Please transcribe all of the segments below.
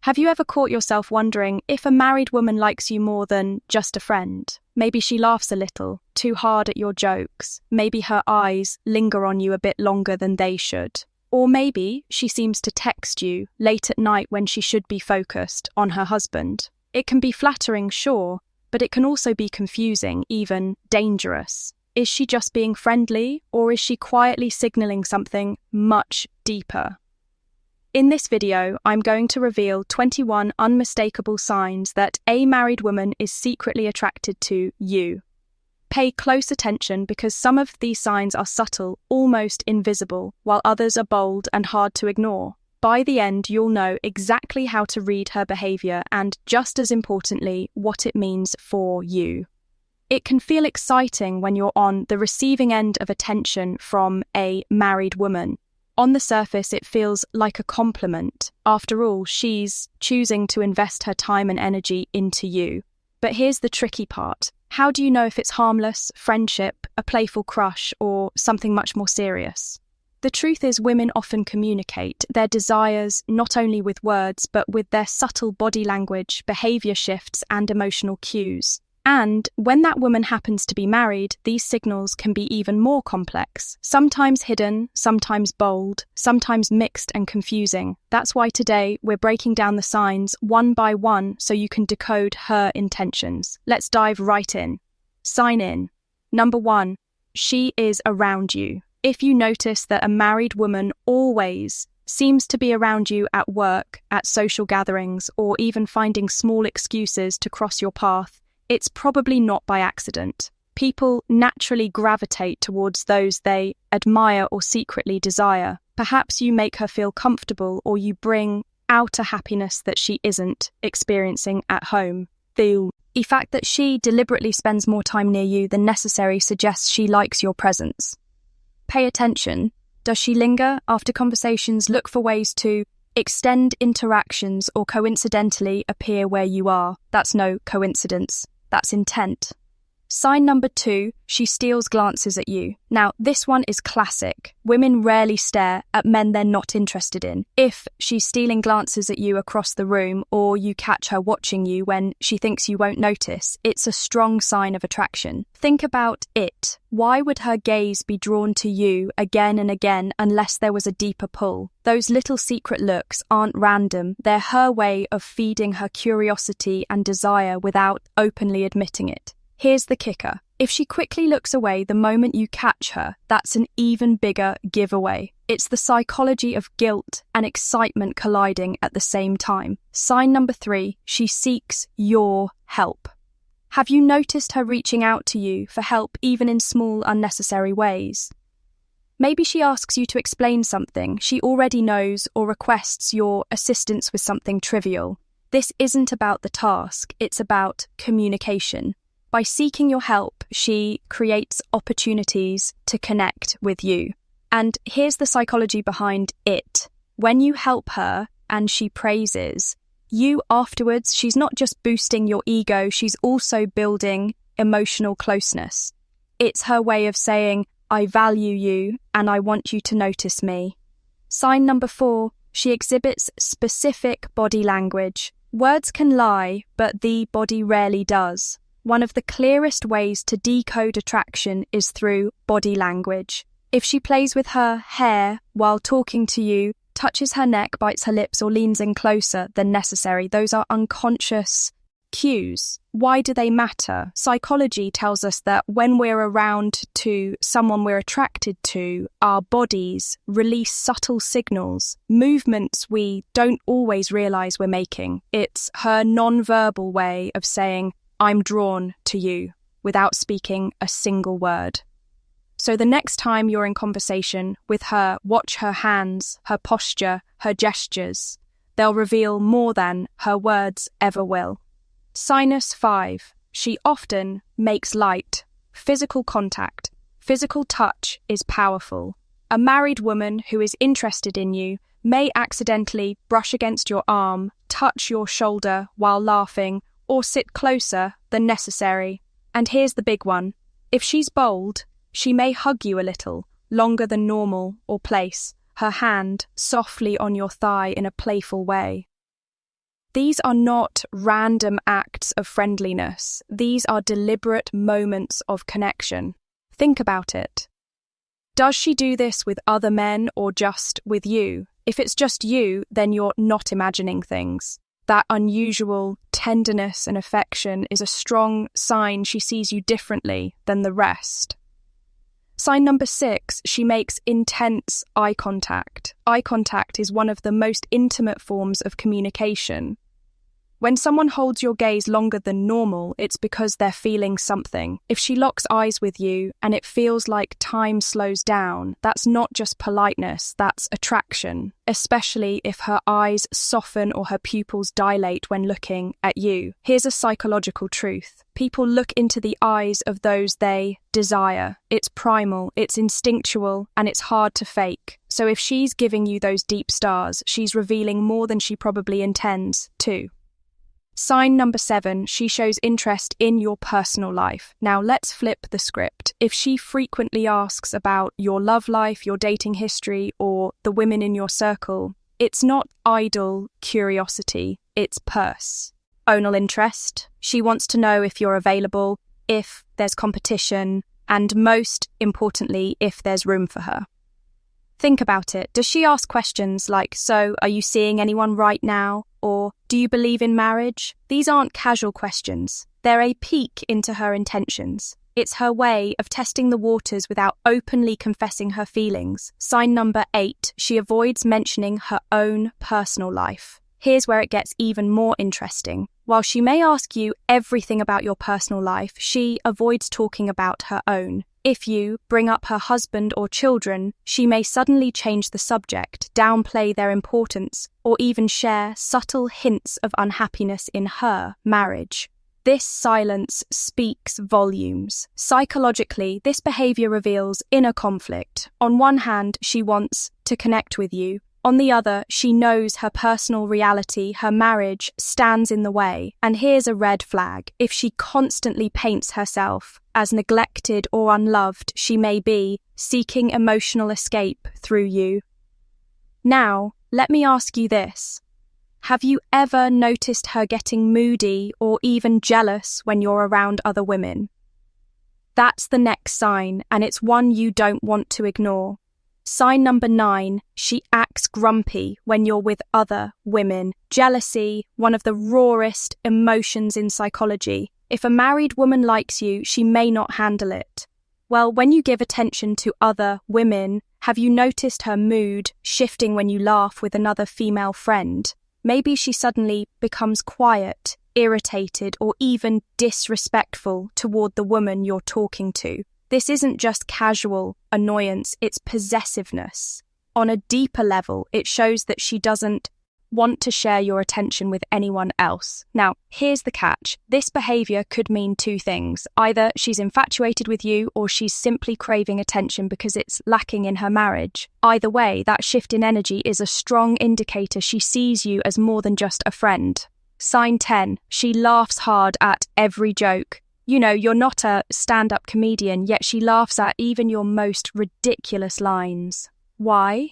Have you ever caught yourself wondering if a married woman likes you more than just a friend? Maybe she laughs a little, too hard at your jokes. Maybe her eyes linger on you a bit longer than they should. Or maybe she seems to text you late at night when she should be focused on her husband. It can be flattering, sure, but it can also be confusing, even dangerous. Is she just being friendly, or is she quietly signaling something much deeper? In this video, I'm going to reveal 21 unmistakable signs that a married woman is secretly attracted to you. Pay close attention because some of these signs are subtle, almost invisible, while others are bold and hard to ignore. By the end, you'll know exactly how to read her behavior and, just as importantly, what it means for you. It can feel exciting when you're on the receiving end of attention from a married woman. On the surface, it feels like a compliment. After all, she's choosing to invest her time and energy into you. But here's the tricky part. How do you know if it's harmless, friendship, a playful crush, or something much more serious? The truth is, women often communicate their desires not only with words, but with their subtle body language, behavior shifts, and emotional cues. And when that woman happens to be married, these signals can be even more complex, sometimes hidden, sometimes bold, sometimes mixed and confusing. That's why today we're breaking down the signs one by one so you can decode her intentions. Let's dive right in. Sign in. Number 1, she is around you. If you notice that a married woman always seems to be around you at work, at social gatherings, or even finding small excuses to cross your path, it's probably not by accident. People naturally gravitate towards those they admire or secretly desire. Perhaps you make her feel comfortable, or you bring out a happiness that she isn't experiencing at home. The fact that she deliberately spends more time near you than necessary suggests she likes your presence. Pay attention. Does she linger after conversations, look for ways to extend interactions, or coincidentally appear where you are? That's no coincidence. That's intent. Sign number 2, she steals glances at you. Now, this one is classic. Women rarely stare at men they're not interested in. If she's stealing glances at you across the room, or you catch her watching you when she thinks you won't notice, it's a strong sign of attraction. Think about it. Why would her gaze be drawn to you again and again unless there was a deeper pull? Those little secret looks aren't random. They're her way of feeding her curiosity and desire without openly admitting it. Here's the kicker. If she quickly looks away the moment you catch her, that's an even bigger giveaway. It's the psychology of guilt and excitement colliding at the same time. Sign number 3, she seeks your help. Have you noticed her reaching out to you for help even in small, unnecessary ways? Maybe she asks you to explain something she already knows, or requests your assistance with something trivial. This isn't about the task, it's about communication. By seeking your help, she creates opportunities to connect with you. And here's the psychology behind it. When you help her and she praises you afterwards, she's not just boosting your ego, she's also building emotional closeness. It's her way of saying, I value you and I want you to notice me. Sign number 4, she exhibits specific body language. Words can lie, but the body rarely does. One of the clearest ways to decode attraction is through body language. If she plays with her hair while talking to you, touches her neck, bites her lips, or leans in closer than necessary, those are unconscious cues. Why do they matter? Psychology tells us that when we're around to someone we're attracted to, our bodies release subtle signals, movements we don't always realize we're making. It's her non-verbal way of saying, I'm drawn to you, without speaking a single word. So the next time you're in conversation with her, watch her hands, her posture, her gestures. They'll reveal more than her words ever will. Sign 5, she often makes light. Physical contact. Physical touch is powerful. A married woman who is interested in you may accidentally brush against your arm, touch your shoulder while laughing, or sit closer than necessary. And here's the big one. If she's bold, she may hug you a little, longer than normal, or place her hand softly on your thigh in a playful way. These are not random acts of friendliness. These are deliberate moments of connection. Think about it. Does she do this with other men or just with you? If it's just you, then you're not imagining things. That unusual tenderness and affection is a strong sign she sees you differently than the rest. Sign number 6, she makes intense eye contact. Eye contact is one of the most intimate forms of communication. When someone holds your gaze longer than normal, it's because they're feeling something. If she locks eyes with you and it feels like time slows down, that's not just politeness, that's attraction, especially if her eyes soften or her pupils dilate when looking at you. Here's a psychological truth. People look into the eyes of those they desire. It's primal, it's instinctual, and it's hard to fake. So if she's giving you those deep stars, she's revealing more than she probably intends to. Sign number 7, she shows interest in your personal life. Now let's flip the script. If she frequently asks about your love life, your dating history, or the women in your circle, it's not idle curiosity, it's personal interest. She wants to know if you're available, if there's competition, and most importantly, if there's room for her. Think about it. Does she ask questions like, so, are you seeing anyone right now? Or, do you believe in marriage? These aren't casual questions. They're a peek into her intentions. It's her way of testing the waters without openly confessing her feelings. Sign number 8, she avoids mentioning her own personal life. Here's where it gets even more interesting. While she may ask you everything about your personal life, she avoids talking about her own. If you bring up her husband or children, she may suddenly change the subject, downplay their importance, or even share subtle hints of unhappiness in her marriage. This silence speaks volumes. Psychologically, this behavior reveals inner conflict. On one hand, she wants to connect with you. On the other, she knows her personal reality, her marriage, stands in the way. And here's a red flag. If she constantly paints herself as neglected or unloved, she may be seeking emotional escape through you. Now, let me ask you this. Have you ever noticed her getting moody or even jealous when you're around other women? That's the next sign, and it's one you don't want to ignore. Sign number 9, she acts grumpy when you're with other women. Jealousy, one of the rawest emotions in psychology. If a married woman likes you, she may not handle it. Well, when you give attention to other women, have you noticed her mood shifting when you laugh with another female friend? Maybe she suddenly becomes quiet, irritated, or even disrespectful toward the woman you're talking to. This isn't just casual annoyance, it's possessiveness. On a deeper level, it shows that she doesn't want to share your attention with anyone else. Now, here's the catch. This behavior could mean 2 things. Either she's infatuated with you or she's simply craving attention because it's lacking in her marriage. Either way, that shift in energy is a strong indicator she sees you as more than just a friend. Sign 10, she laughs hard at every joke. You know, you're not a stand-up comedian, yet she laughs at even your most ridiculous lines. Why?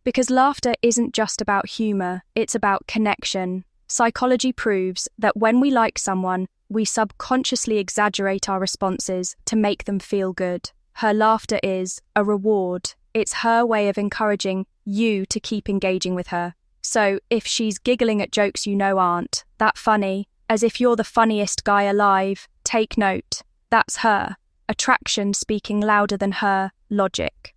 Because laughter isn't just about humor, it's about connection. Psychology proves that when we like someone, we subconsciously exaggerate our responses to make them feel good. Her laughter is a reward. It's her way of encouraging you to keep engaging with her. So if she's giggling at jokes you know aren't that funny, as if you're the funniest guy alive, take note. That's her. Attraction speaking louder than her logic.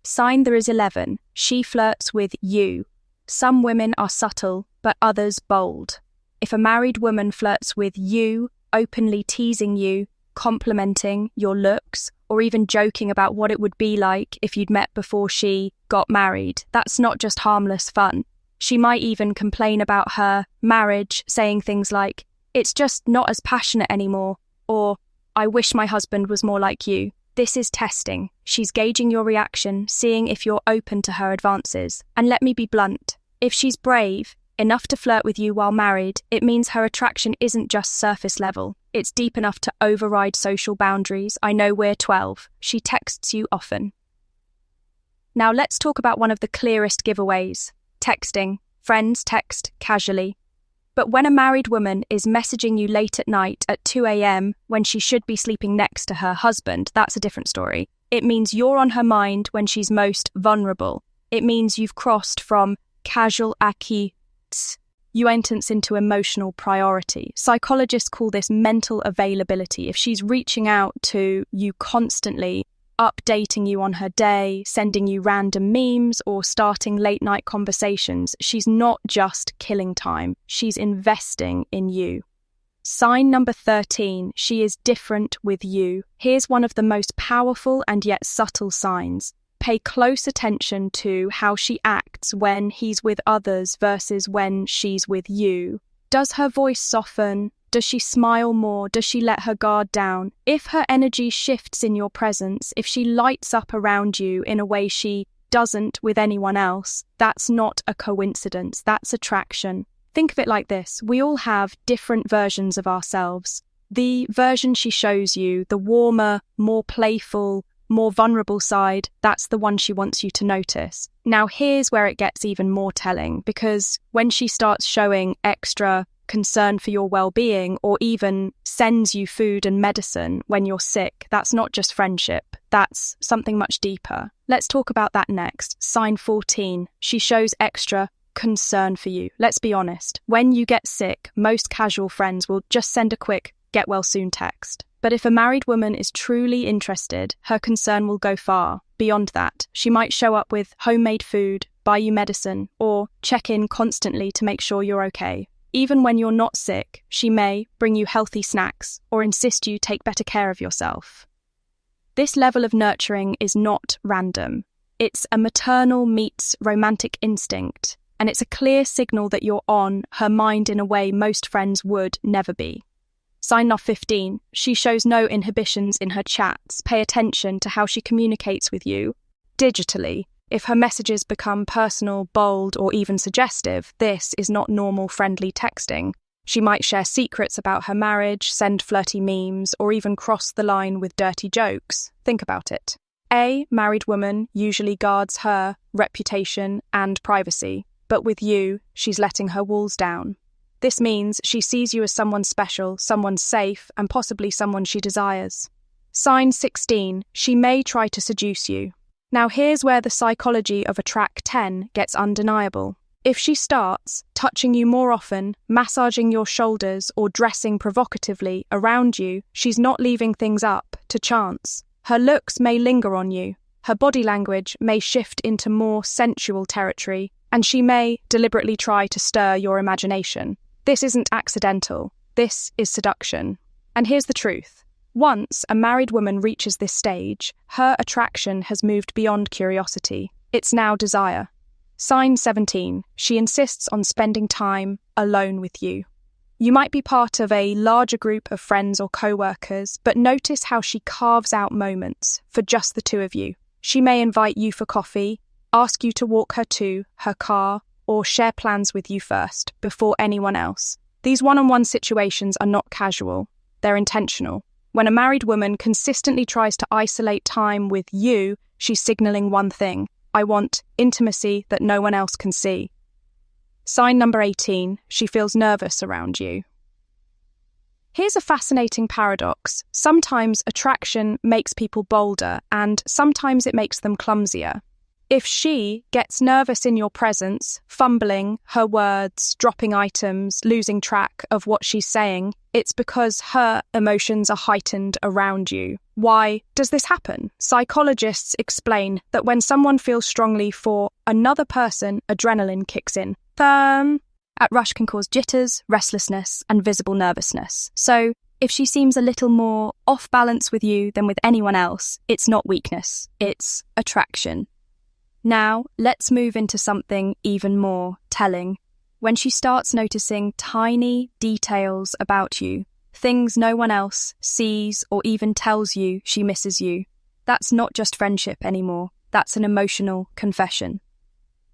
Sign there is 11. She flirts with you. Some women are subtle, but others bold. If a married woman flirts with you, openly teasing you, complimenting your looks, or even joking about what it would be like if you'd met before she got married, that's not just harmless fun. She might even complain about her marriage, saying things like, "It's just not as passionate anymore," or "I wish my husband was more like you." This is testing. She's gauging your reaction, seeing if you're open to her advances. And let me be blunt. If she's brave enough to flirt with you while married, it means her attraction isn't just surface level. It's deep enough to override social boundaries. I know we're 12. She texts you often. Now let's talk about one of the clearest giveaways. Texting. Friends text casually. But when a married woman is messaging you late at night at 2 a.m. when she should be sleeping next to her husband, that's a different story. It means you're on her mind when she's most vulnerable. It means you've crossed from casual acquaintance into emotional priority. Psychologists call this mental availability. If she's reaching out to you constantly, updating you on her day, sending you random memes, or starting late-night conversations, she's not just killing time, she's investing in you. Sign number 13, she is different with you. Here's one of the most powerful and yet subtle signs. Pay close attention to how she acts when he's with others versus when she's with you. Does her voice soften? Does she smile more? Does she let her guard down? If her energy shifts in your presence, if she lights up around you in a way she doesn't with anyone else, that's not a coincidence, that's attraction. Think of it like this. We all have different versions of ourselves. The version she shows you, the warmer, more playful, more vulnerable side, that's the one she wants you to notice. Now here's where it gets even more telling, because when she starts showing extra concern for your well-being or even sends you food and medicine when you're sick, that's not just friendship, that's something much deeper. Let's talk about that next. Sign 14, she shows extra concern for you. Let's be honest, when you get sick, most casual friends will just send a quick get well soon text. But if a married woman is truly interested, her concern will go far beyond that. She might show up with homemade food, buy you medicine, or check in constantly to make sure you're okay. Even when you're not sick, she may bring you healthy snacks or insist you take better care of yourself. This level of nurturing is not random. It's a maternal meets romantic instinct, and it's a clear signal that you're on her mind in a way most friends would never be. Sign off 15. She shows no inhibitions in her chats. Pay attention to how she communicates with you digitally. If her messages become personal, bold, or even suggestive, this is not normal friendly texting. She might share secrets about her marriage, send flirty memes, or even cross the line with dirty jokes. Think about it. A married woman usually guards her reputation and privacy, but with you, she's letting her walls down. This means she sees you as someone special, someone safe, and possibly someone she desires. Sign 16. She may try to seduce you. Now here's where the psychology of attract 10 gets undeniable. If she starts touching you more often, massaging your shoulders, or dressing provocatively around you, she's not leaving things up to chance. Her looks may linger on you. Her body language may shift into more sensual territory, and she may deliberately try to stir your imagination. This isn't accidental. This is seduction. And here's the truth. Once a married woman reaches this stage, her attraction has moved beyond curiosity. It's now desire. Sign 17. She insists on spending time alone with you. You might be part of a larger group of friends or co-workers, but notice how she carves out moments for just the two of you. She may invite you for coffee, ask you to walk her to her car, or share plans with you first, before anyone else. These one-on-one situations are not casual. They're intentional. When a married woman consistently tries to isolate time with you, she's signaling one thing. I want intimacy that no one else can see. Sign number 18. She feels nervous around you. Here's a fascinating paradox. Sometimes attraction makes people bolder, and sometimes it makes them clumsier. If she gets nervous in your presence, fumbling her words, dropping items, losing track of what she's saying, it's because her emotions are heightened around you. Why does this happen? Psychologists explain that when someone feels strongly for another person, adrenaline kicks in. At rush can cause jitters, restlessness, and visible nervousness. So, if she seems a little more off balance with you than with anyone else, it's not weakness, it's attraction. Now, let's move into something even more telling. When she starts noticing tiny details about you, things no one else sees or even tells you she misses you, that's not just friendship anymore, that's an emotional confession.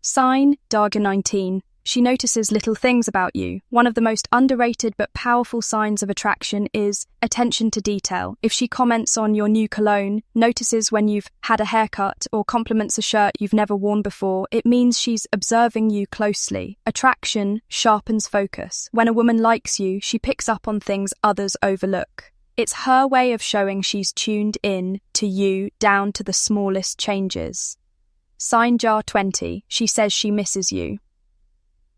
Sign Darga 19. She notices little things about you. One of the most underrated but powerful signs of attraction is attention to detail. If she comments on your new cologne, notices when you've had a haircut, or compliments a shirt you've never worn before, it means she's observing you closely. Attraction sharpens focus. When a woman likes you, she picks up on things others overlook. It's her way of showing she's tuned in to you down to the smallest changes. Sign jar 20. She says she misses you.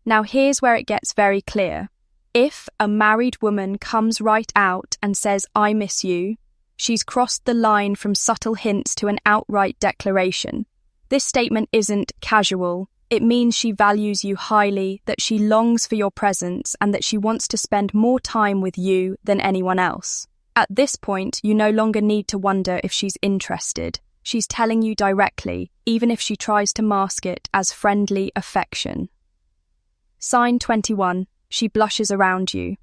Now here's where it gets very clear. If a married woman comes right out and says, "I miss you," she's crossed the line from subtle hints to an outright declaration. This statement isn't casual. It means she values you highly, that she longs for your presence, and that she wants to spend more time with you than anyone else. At this point, you no longer need to wonder if she's interested. She's telling you directly, even if she tries to mask it as friendly affection. Sign 21. She blushes around you.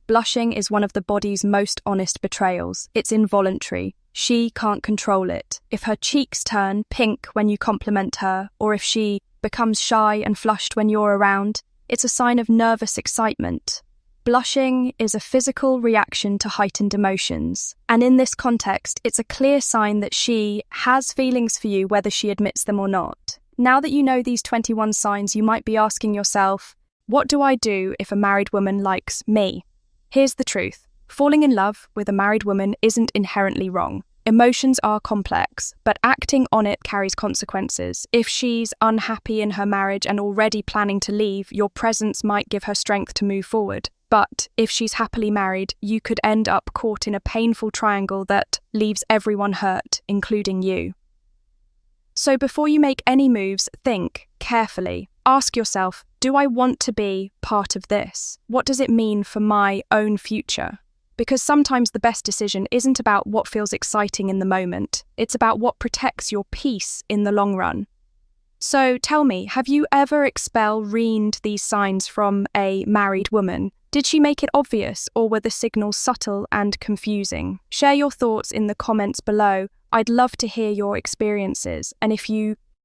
Blushing is one of the body's most honest betrayals. It's involuntary. She can't control it. If her cheeks turn pink when you compliment her, or if she becomes shy and flushed when you're around, it's a sign of nervous excitement. Blushing is a physical reaction to heightened emotions, and in this context, it's a clear sign that she has feelings for you whether she admits them or not. Now that you know these 21 signs, you might be asking yourself, what do I do if a married woman likes me? Here's the truth. Falling in love with a married woman isn't inherently wrong. Emotions are complex, but acting on it carries consequences. If she's unhappy in her marriage and already planning to leave, your presence might give her strength to move forward. But if she's happily married, you could end up caught in a painful triangle that leaves everyone hurt, including you. So before you make any moves, think carefully. Ask yourself, do I want to be part of this? What does it mean for my own future? Because sometimes the best decision isn't about what feels exciting in the moment. It's about what protects your peace in the long run. So tell me, have you ever read these signs from a married woman? Did she make it obvious, or were the signals subtle and confusing? Share your thoughts in the comments below. I'd love to hear your experiences, and if you